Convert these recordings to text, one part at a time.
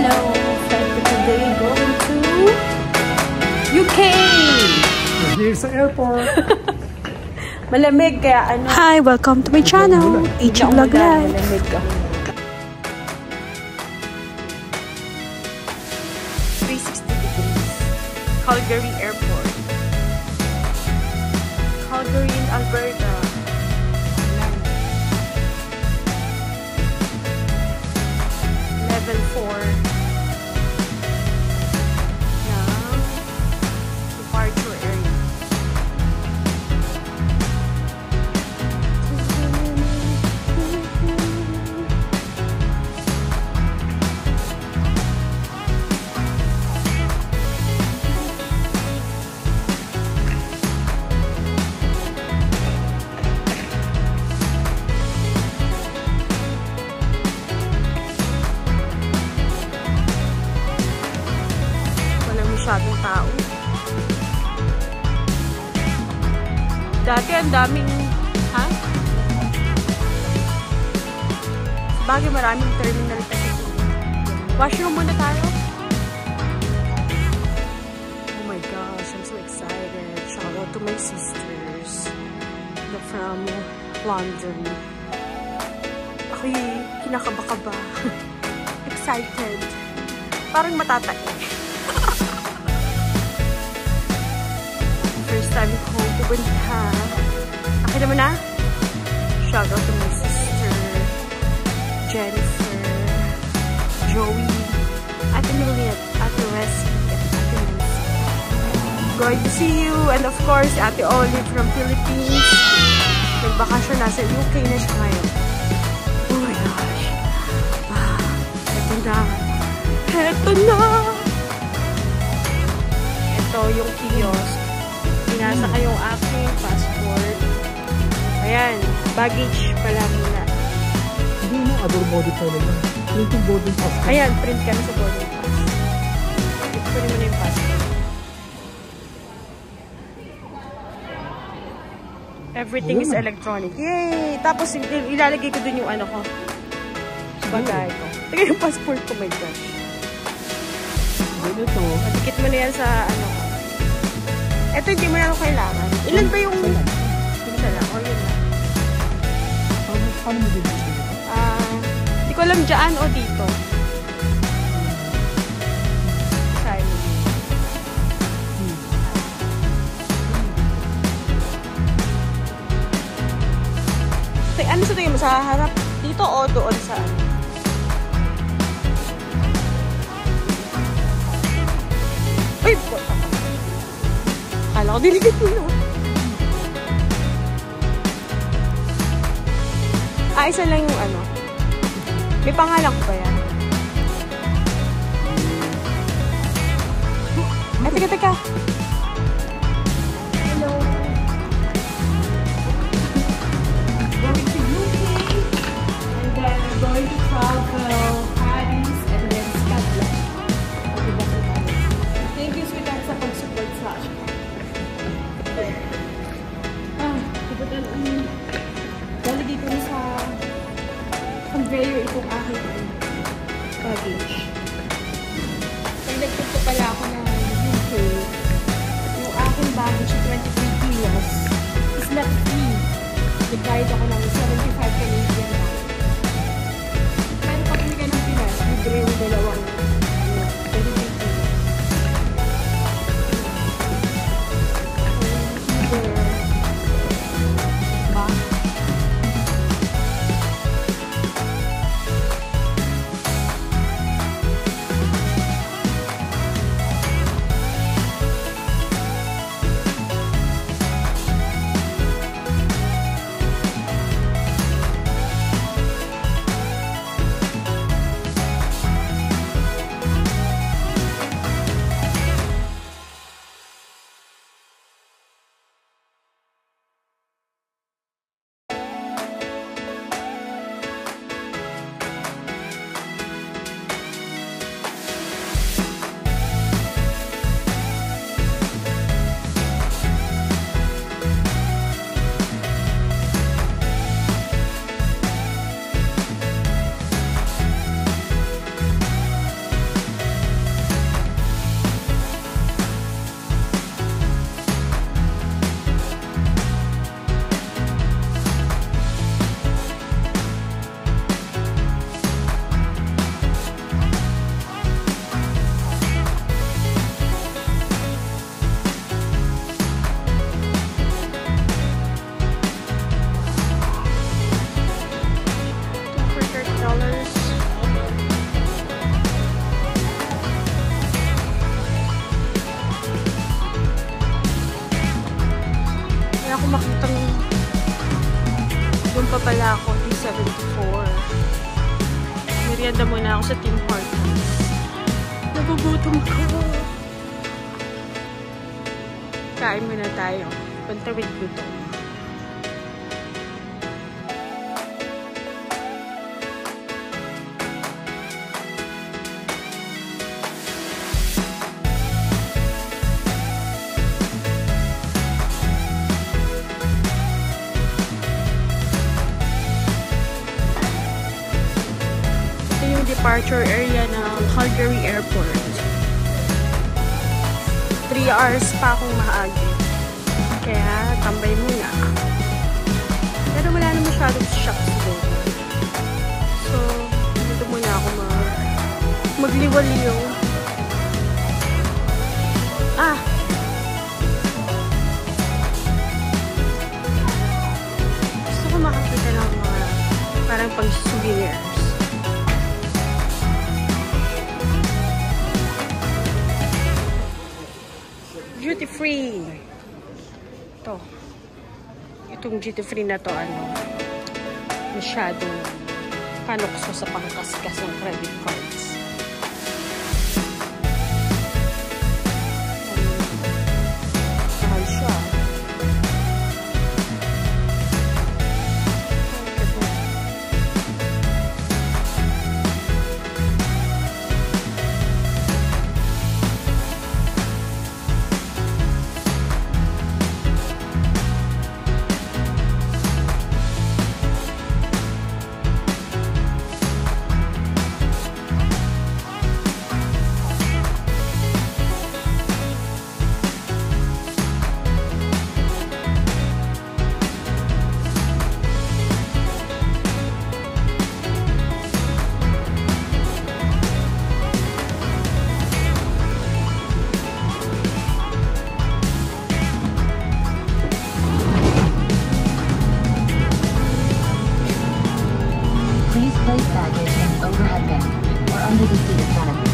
Hello! Flight for today going to UK! Here sa airport. Malamig kaya ano. Hi! Welcome to my channel! HG Vlog Live! Malamig ka. 360 degrees. Calgary Airport. Calgary in Alberta. Level 4. Now, departure area. Masyadong tao. Dati ang daming, ha? Bagay maraming terminal kasi. Washroom muna tayo. Oh my gosh, I'm so excited. Shout out to my sisters. They're from London. Ako'y kinakaba-kaba. Excited. Parang matatai. First time ko pupunta. Okay naman na? Shout out to my sister, Jennifer, Joey, Ate Liliet, Ate Wesley, and Ate Nancy. Going to see you. And of course, Ate Olive from Philippines. Nagbakasyon na sa UK na siya ngayon. Oh my gosh. Ito na. Ito na. Ito yung kiosk. Pinasa kayong aking passport. Ayan, baggage pala muna. Hindi mo, other body pa lang. Print yung boarding pass. Ayan, print ka na sa boarding pass. Kunin mo na yung passport. Everything is electronic. Yay! Tapos ilalagay ko dun yung ano ko. Bagay ko. Tingnan yung passport ko, my gosh. Ganito. Matikit mo na yan sa ano ko. Ito hindi mo na kailangan. Ilan ba yung... Isa lang. O yun lang. Paano mo dito? Hindi ko alam dyan o dito. Sorry. Ano sa tingin mo? Sa harap dito o doon sa... Uy! Kala ko diligit mo na. Isa lang yung ano. May pangalan ko ba yan? Ay, teka. Hello. Going to UK. And then we're going to travel Paris and then Scotland. Thank you, sweetheart, sa pag-support sa akin. Dali dito na sa conveyor itong aking baggage. Nagdagdag ko pala ako ng UK. Yung aking baggage, 23 kilos, is not free. Nagbayad ako ng 75 Canadian dollars. Pero pag hindi ka ng Pinas, libre yung dalawang 23 kilos. ako sa Tim Hortons. Nagugutom ko. Kain muna tayo. Pantawid gutom. Departure area ng Calgary Airport. 3 hours pa akong maagi. Kaya, tambay muna. Pero wala na masyadong shops doon. So, dito muna ako magliwaliw. Gusto ko makakita ng mga parang pang-souvenirs. Duty free. Ito. Itong duty free na to, masyadong panukso sa pangkaskas ng credit cards. Mahal siya. Place baggage in the overhead bin or under the seat in front of you.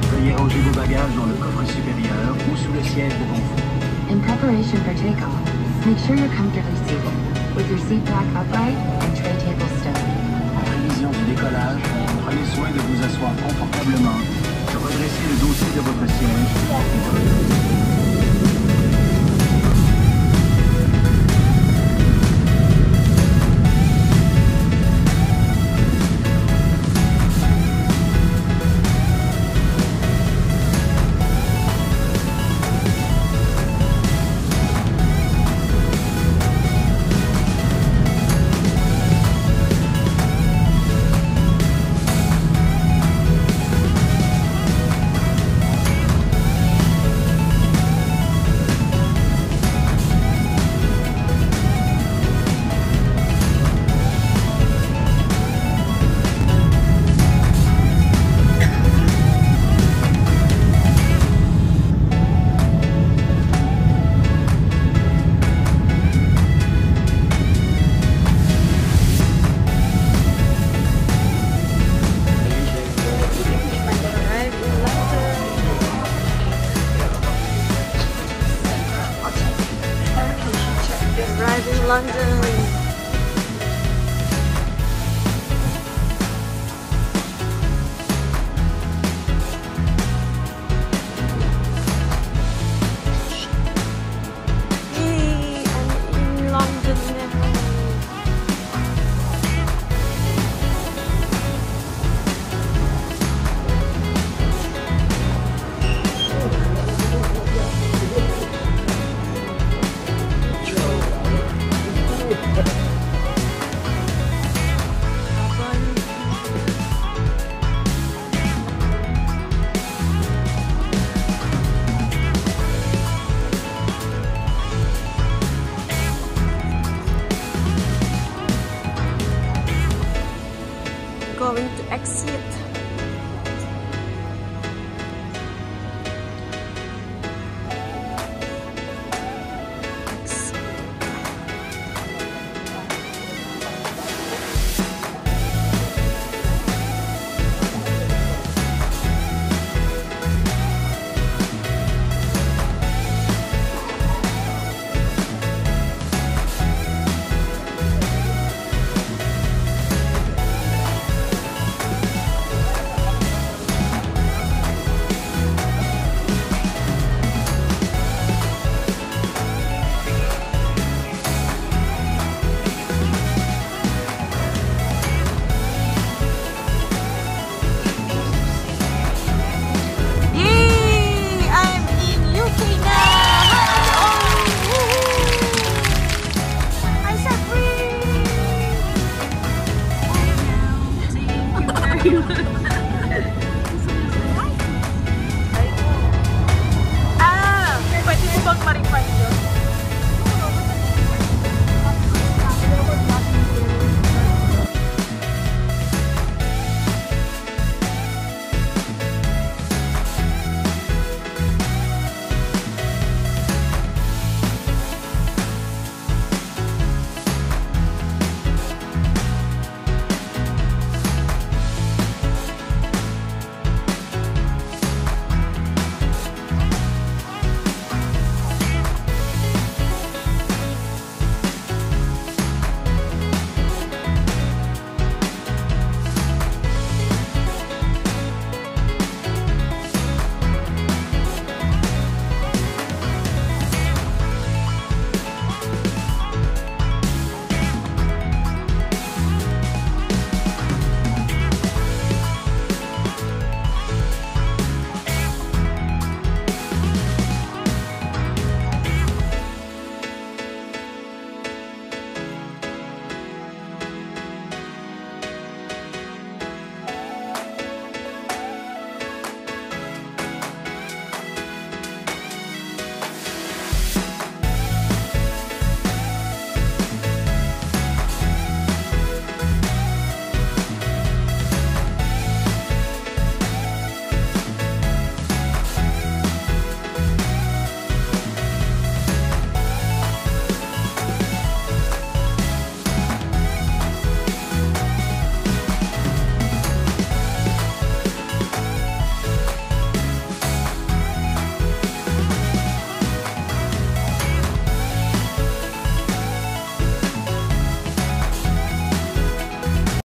Veuillez ranger vos bagages dans le coffre supérieur ou sous le siège de confort. In preparation for takeoff, make sure you're comfortably seated, with your seat back upright and tray table still. En prévision du décollage, prenez soin de vous asseoir confortablement, de redresser le dossier de votre siège.